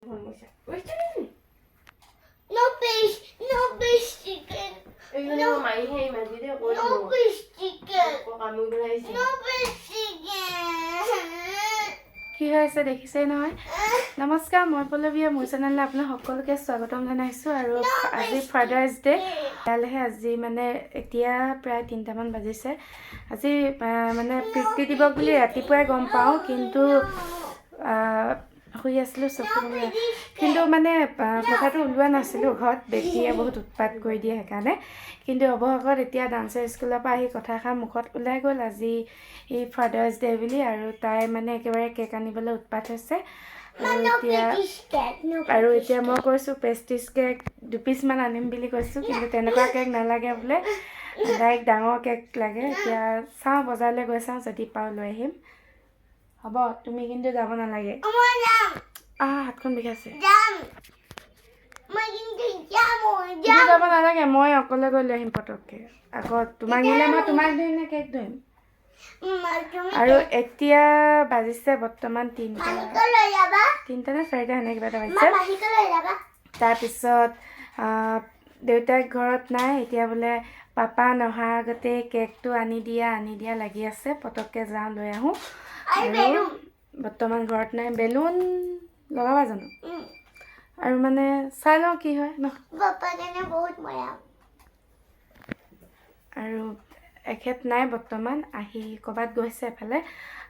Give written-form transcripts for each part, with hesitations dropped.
No fish chicken. No fish chicken. No fish chicken. কি হৈছে দেখিছে নহয় নমস্কাৰ মই পল্লৱীয়ে মোৰ চেনেললৈ আপোনাক সকলোকে স্বাগতম জনাইছোঁ আৰু আজি ফাদাৰ্ছ ডে তালেহে আজি মানে এতিয়া প্ৰায় 3টামান বাজিছে আজি মানে পিতৃ দিৱস বুলি ৰাতিপুৱাই গম পাওঁ কিন্তু শুই আছিলোঁ চকুৰে কিন্তু মানে কথাটো ওলোৱা নাছিলোঁ ঘৰত বেটিয়ে বহুত উৎপাত কৰি দিয়ে সেইকাৰণে কিন্তু অৱশেষত এতিয়া ডান্সাৰ স্কুলৰ পৰা আহি কথাষাৰ মুখত ওলাই গ'ল আজি এই ফাদাৰ্ছ ডে বুলি আৰু তাই মানে একেবাৰে কেক আনিবলৈ উৎপাত হৈছে আৰু এতিয়া মই কৈছোঁ পেষ্ট্ৰিজ কেক 2 পিচমান আনিম বুলি কৈছোঁ কিন্তু তেনেকুৱা কেক নালাগে বোলে ডাইৰেক্ট ডাঙৰ কেক লাগে এতিয়া চাওঁ বজাৰলৈ গৈ চাওঁ যদি পাওঁ লৈ আহিম হ'ব তুমি কিন্তু যাব নালাগে হাতখন বিষাইছে যাব নালাগে মই অকলে গৈ লৈ আহিম পটককৈ আকৌ তোমাক নিলে মই তোমাক দিম নে কেক দিম আৰু এতিয়া বাজিছে বৰ্তমান 3টা নে 4টা এনে কিবা এটা বাজিছে তাৰপিছত দেউতাক ঘৰত নাই এতিয়া বোলে পাপা নহাৰ আগতে কেকটো আনি দিয়া লাগি আছে পটককৈ যাওঁ লৈ আহোঁ আৰু বৰ্তমান ঘৰত নাই বেলুন লগাবা জানো আৰু মানে চাই লওঁ কি হয় ন আৰু এখেত নাই বৰ্তমান আহি ক'ৰবাত গৈছে এফালে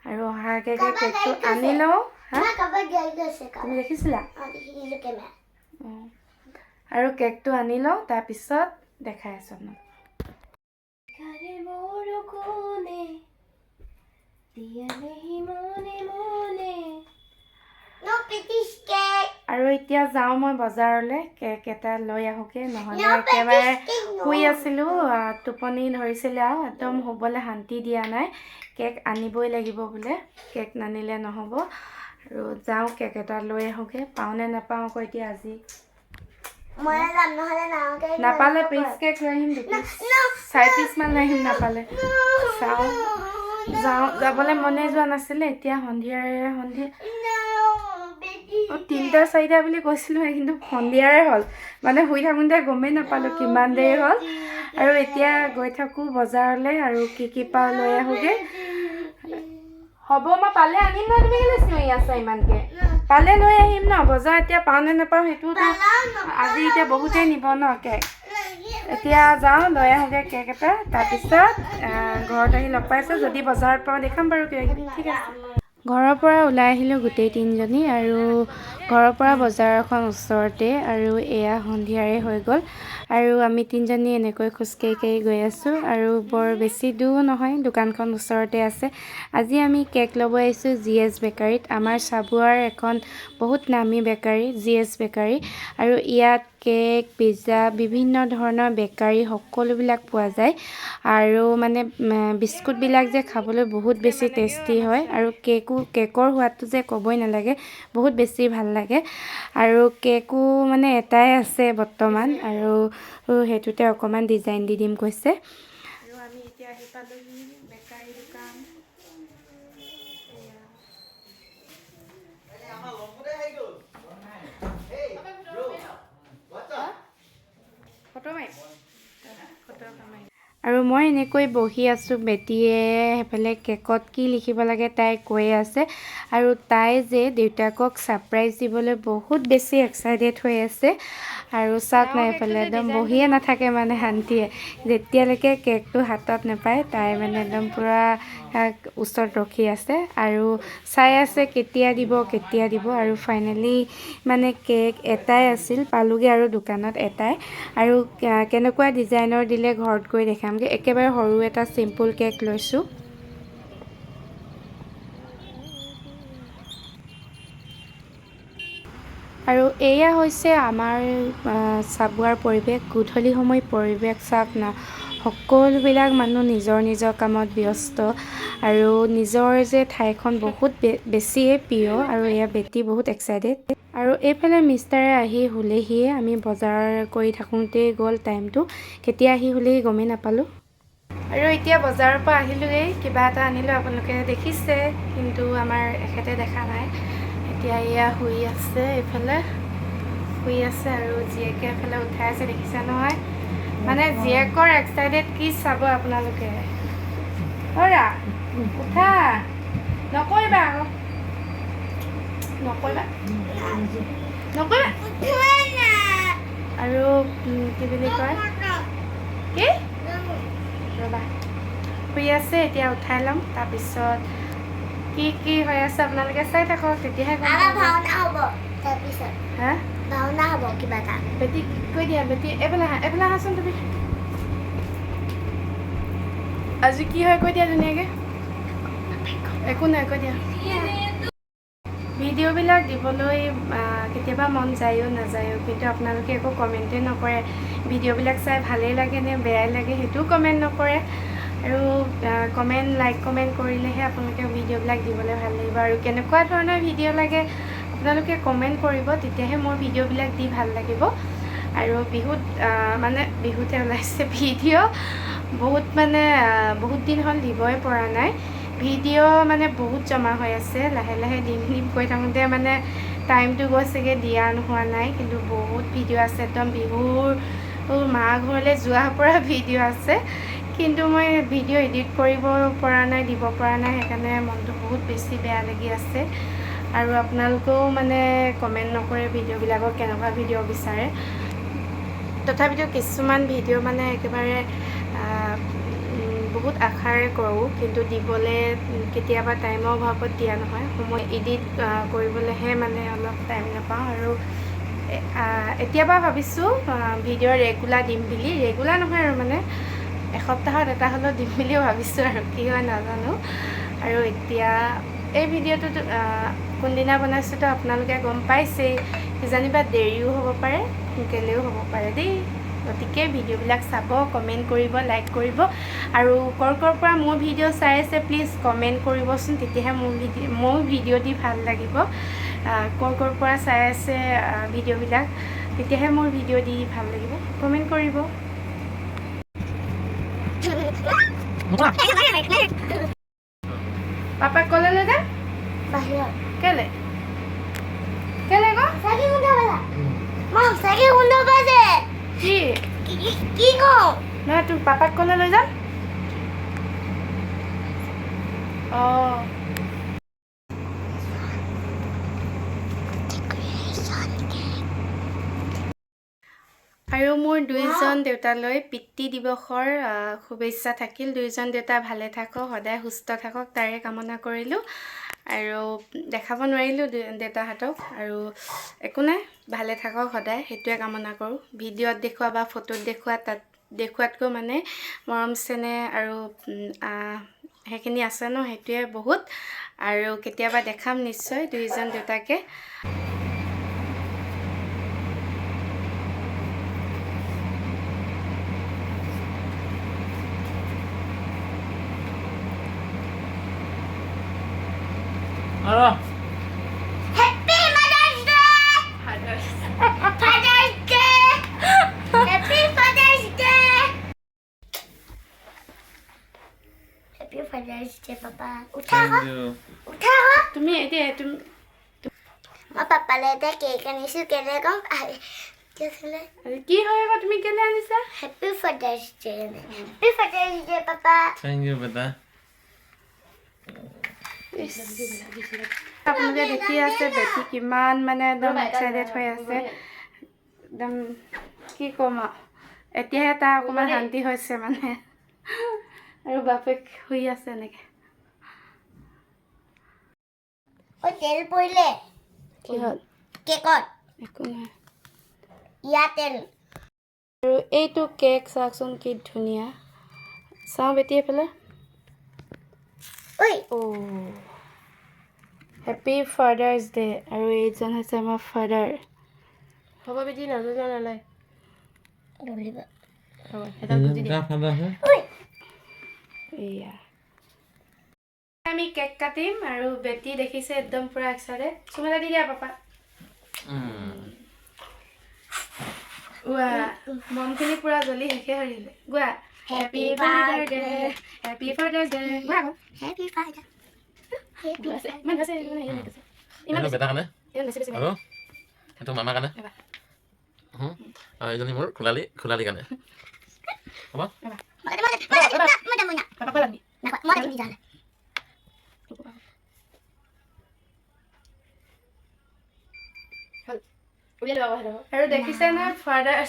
আৰু অহাৰ আগে আগে কেকটো আনি লওঁ তুমি দেখিছিলা আৰু কেকটো আনি লওঁ তাৰপিছত দেখাই আছোঁ আৰু এতিয়া যাওঁ মই বজাৰলৈ কেক এটা লৈ আহোঁগৈ নহ'লে একেবাৰে শুই আছিলোঁ টোপনি ধৰিছিলে আৰু একদম শুবলৈ শান্তি দিয়া নাই কেক আনিবই লাগিব বোলে কেক নানিলে নহ'ব আৰু যাওঁ কেক এটা লৈ আহোঁগৈ পাওঁনে নাপাওঁ আকৌ এতিয়া আজি নাপালে পিচ কেক লৈ আহিম 4 পিচমান লৈ আহিম নাপালে চাওঁ যাবলৈ মনে যোৱা নাছিলে এতিয়া সন্ধিয়া 3টা 4টা বুলি কৈছিলোঁ কিন্তু সন্ধিয়াৰে হ'ল মানে শুই থাকোঁতে গমেই নাপালোঁ কিমান দেৰি হ'ল আৰু এতিয়া গৈ থাকোঁ বজাৰলৈ আৰু কি পাওঁ লৈ আহোঁগৈ হ'ব মই পালে আনিম ন তুমি কেলৈ চিঞৰি আছা ইমানকৈ পালে লৈ আহিম ন বজাৰ এতিয়া পাওঁ নে নাপাওঁ সেইটোতো আজি এতিয়া বহুতেই নিব ন কেক এতিয়া যাওঁ লৈ আহোঁগৈ কেক এটা তাৰপিছত ঘৰত আহি লগ পাইছোঁ যদি বজাৰত পাওঁ দেখাম বাৰু কিবা কিবি ঠিক আছে ঘৰৰ পৰা ওলাই আহিলোঁ গোটেই 3জনী আৰু ঘৰৰ পৰা বজাৰ এখন ওচৰতে আৰু এয়া সন্ধিয়াৰে হৈ গ'ল আৰু আমি 3জনী এনেকৈ খোজকাঢ়ি গৈ আছোঁ আৰু বৰ বেছি দূৰ নহয় দোকানখন ওচৰতে আছে আজি আমি কেক ল'ব আহিছোঁ GS বেকাৰীত আমাৰ চাবুৱাৰ এখন বহুত নামী বেকাৰী GS বেকাৰী আৰু ইয়াত কেক পিজ্জা বিভিন্ন ধৰণৰ বেকাৰী সকলোবিলাক পোৱা যায় আৰু মানে বিস্কুটবিলাক যে খাবলৈ বহুত বেছি টেষ্টি হয় আৰু কেকৰ সোৱাদটো যে ক'বই নালাগে বহুত বেছি ভাল লাগে আৰু কেকো মানে এটাই আছে বৰ্তমান আৰু সেইটোতে অকণমান ডিজাইন দি দিম কৈছে আৰু আমি এতিয়া আহি পালোহি বেকাৰী দোকান আৰু মই এনেকৈ বহি আছোঁ বেটিয়ে সেইফালে কেকত কি লিখিব লাগে তাই কৈ আছে আৰু তাই যে দেউতাকক ছাৰপ্ৰাইজ দিবলৈ বহুত বেছি এক্সাইটেড হৈ আছে আৰু চাওক নাই এইফালে একদম বহিয়ে নাথাকে মানে শান্তিয়ে যেতিয়ালৈকে কেকটো হাতত নাপায় তাই মানে একদম পূৰা ওচৰত ৰখি আছে আৰু চাই আছে কেতিয়া দিব আৰু ফাইনেলি মানে কেক এটাই আছিল পালোগৈ আৰু দোকানত এটাই আৰু কেনেকুৱা ডিজাইনৰ দিলে ঘৰত গৈ দেখামগৈ একেবাৰে সৰু এটা চিম্পুল কেক লৈছোঁ আৰু এয়া হৈছে আমাৰ চাবুৱাৰ পৰিৱেশ গধূলি সময় পৰিৱেশ চাওক না সকলোবিলাক মানুহ নিজৰ কামত ব্যস্ত আৰু নিজৰ যে ঠাইখন বহুত বেছিয়ে প্ৰিয় আৰু এয়া বেটি বহুত এক্সাইটেড আৰু এইফালে মিষ্টাৰে আহি শুলেহিয়ে আমি বজাৰ কৰি থাকোঁতেই গ'ল টাইমটো কেতিয়া আহি শুলেহি গমেই নাপালোঁ আৰু এতিয়া বজাৰৰ পৰা আহিলোঁগৈ কিবা এটা আনিলোঁ আপোনালোকে দেখিছে কিন্তু আমাৰ এখেতে দেখা নাই এতিয়া এয়া শুই আছে এইফালে শুই আছে আৰু জীয়েকে এফালে উঠাই আছে দেখিছা নহয় মানে জীয়েকৰ এক্সাইটেড কি চাব আপোনালোকে অৰা উঠা নকৰিবা আকৌ নকৰিবা নকৰিবা আৰু কি বুলি কয় কি ৰ'বা শুই আছে এতিয়া উঠাই ল'ম তাৰপিছত কি কি হৈ আছে আপোনালোকে চাই থাকক তেতিয়াহে গম পাব হা ভাওনা হ'ব কিবা এটা বেটি কৈ দিয়া বেটি এইফালে আহাচোন তুমি আজি কি হয় কৈ দিয়া ধুনীয়াকৈ একো নাই কৈ দিয়া ভিডিঅ'বিলাক দিবলৈ কেতিয়াবা মন যায়ো নাযায়ো কিন্তু আপোনালোকে একো কমেণ্টেই নকৰে ভিডিঅ'বিলাক চাই ভালেই লাগে নে বেয়াই লাগে সেইটোও কমেণ্ট নকৰে আৰু লাইক কমেণ্ট কৰিলেহে আপোনালোকে ভিডিঅ'বিলাক দিবলৈ ভাল লাগিব আৰু কেনেকুৱা ধৰণৰ ভিডিঅ' লাগে আপোনালোকে কমেণ্ট কৰিব তেতিয়াহে মোৰ ভিডিঅ'বিলাক দি ভাল লাগিব আৰু বিহুতে ওলাইছে ভিডিঅ' বহুত দিন হ'ল দিবই পৰা নাই ভিডিঅ' মানে বহুত জমা হৈ আছে লাহে লাহে দিম কৈ থাকোঁতে মানে টাইমটো গৈছেগৈ দিয়া নোহোৱা নাই কিন্তু বহুত ভিডিঅ' আছে একদম বিহুৰ মা ঘৰলৈ যোৱাৰ পৰা ভিডিঅ' আছে কিন্তু মই ভিডিঅ' এডিট কৰিব পৰা নাই দিব পৰা নাই সেইকাৰণে মনটো বহুত বেছি বেয়া লাগি আছে আৰু আপোনালোকেও মানে কমেণ্ট নকৰে ভিডিঅ'বিলাকক কেনেকুৱা ভিডিঅ' বিচাৰে তথাপিতো কিছুমান ভিডিঅ' মানে একেবাৰে বহুত আশাৰে কৰোঁ কিন্তু দিবলৈ কেতিয়াবা টাইমৰ অভাৱত দিয়া নহয় সময় এডিট কৰিবলৈহে মানে অলপ টাইম নাপাওঁ আৰু এতিয়াবা ভাবিছোঁ ভিডিঅ' ৰেগুলাৰ দিম বুলি ৰেগুলাৰ নহয় আৰু মানে এসপ্তাহত এটা হ'লেও দিম বুলিও ভাবিছোঁ আৰু কি হয় নাজানো আৰু এতিয়া এই ভিডিঅ'টো কোনদিনা বনাইছোঁতো আপোনালোকে গম পাইছেই কিজানিবা দেৰিও হ'ব পাৰে সোনকালেও হ'ব পাৰে দেই গতিকে ভিডিঅ'বিলাক চাব কমেণ্ট কৰিব লাইক কৰিব আৰু ক'ৰ পৰা মোৰ ভিডিঅ' চাই আছে প্লিজ কমেণ্ট কৰিবচোন তেতিয়াহে মোৰ ভিডিঅ' দি ভাল লাগিব ক'ৰ পৰা চাই আছে ভিডিঅ'বিলাক তেতিয়াহে মোৰ ভিডিঅ' দি ভাল লাগিব কমেণ্ট কৰিব পাপাক ক'লে লৈ যাম বাহিৰত কেলে কি কওঁ নহয় তোৰ পাপাক ক'লে লৈ যাম অঁ আৰু মোৰ দুইজন দেউতালৈ পিতৃ দিৱসৰ শুভেচ্ছা থাকিল দুইজন দেউতা ভালে থাকক সদায় সুস্থ থাকক তাৰে কামনা কৰিলোঁ আৰু দেখাব নোৱাৰিলোঁ দেউতাহঁতক আৰু একো নাই ভালে থাকক সদায় সেইটোৱে কামনা কৰোঁ ভিডিঅ'ত দেখুওৱা বা ফটোত দেখুৱাতকৈ মানে মৰম চেনেহ আৰু সেইখিনি আছে ন সেইটোৱে বহুত আৰু কেতিয়াবা দেখাম নিশ্চয় দুইজন দেউতাকে Happy Mother's Day! Father's Day! Happy Father's Day! Happy Father's Day, Papa. Utha তুমি মই পাপালে এটা কেক আনিছোঁ কেলে কম কি হয় আকৌ তুমি কেলে আনিছা Happy Father's Day. Happy Father's Day, Papa. Thank you, beta. আপোনালোকে দেখি আছে বেটি কিমান মানে একদম এক্সাইটেড হৈ আছে একদম কি ক'ম আৰু এতিয়াহে তাৰ অকণমান শান্তি হৈছে মানে আৰু বাপেক শুই আছে এনেকৈ তেল পৰিলে কি হ'ল কেকত একো নাই ইয়াত তেল আৰু এইটো কেক চাওকচোন কি ধুনীয়া চাওঁ বেটি এইফালে ঐ হেপী ফাদাৰ্ছ ডে আৰু এইজন হৈছে আমাৰ ফাদাৰ হ'ব বেটি নালাগে এয়া আমি কেক কাটিম আৰু বেটি দেখিছে একদম পুৰা এক্সাইটেড চুমা দি দিয়া পাপা মমখিনি পুৰা জ্বলি শেষে হাৰিলে গোৱা হেপী ফাদাৰ্ছ ডে গোৱা Happy Father. ইমান আছে Ano, beta ka na? আৰু এইটো মামাৰ কাৰণে আৰু এইজনী মোৰ খোলালি কাৰণে হ'ব আৰু দেখিছে না ফাদাৰ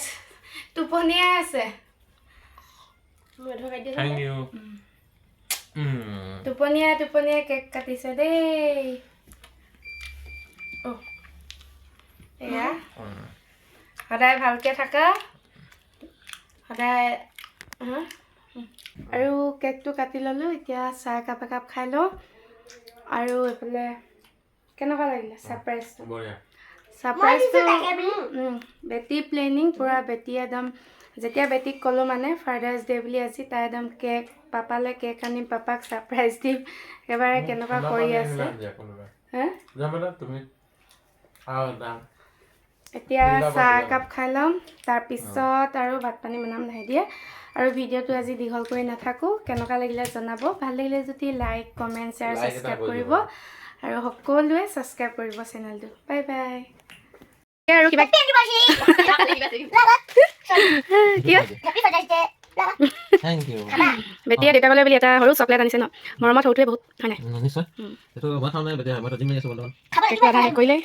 টোপনিয়াই আছে থেংক ইউ টোপনিয়াই কেক কাটিছে দেই এয়া সদায় ভালকে থাকা সদায় আৰু কেকটো কাটি ল'লোঁ এতিয়া চাহ একাপ খাই লওঁ আৰু এইফালে কেনেকুৱা লাগিলে ছাৰপ্ৰাইজটো বেটি প্লেনিং পূৰা বেটি একদম যেতিয়া বেটিক ক'লোঁ মানে ফাদাৰ্ছ ডে' বুলি আজি তাই একদম কেক পাপালৈ কেক আনিম পাপাক ছাৰপ্ৰাইজ দিম একেবাৰে কেনেকুৱা কৰি আছে এতিয়া চাহ একাপ খাই ল'ম তাৰপিছত আৰু ভাত পানী বনাম লাহে দিয়ে আৰু ভিডিঅ'টো আজি দীঘল কৰি নাথাকোঁ কেনেকুৱা লাগিলে জনাব ভাল লাগিলে যদি লাইক কমেণ্ট শ্বেয়াৰ ছাবস্ক্ৰাইব কৰিব আৰু সকলোৱে ছাবস্ক্ৰাইব কৰিব চেনেলটো বাই বাই আৰু কিবা থেংক ইউ বেটিয়ে দেউতাকলৈ বুলি এটা সৰু চকলেট আনিছে ন মৰমত সৰুটোৱে বহুত হয় নাই নিশ্চয় এইটো মই খাওঁ নাই বেয়া মই জিম মাৰি আছোঁ বৰ্তমান কৰিলে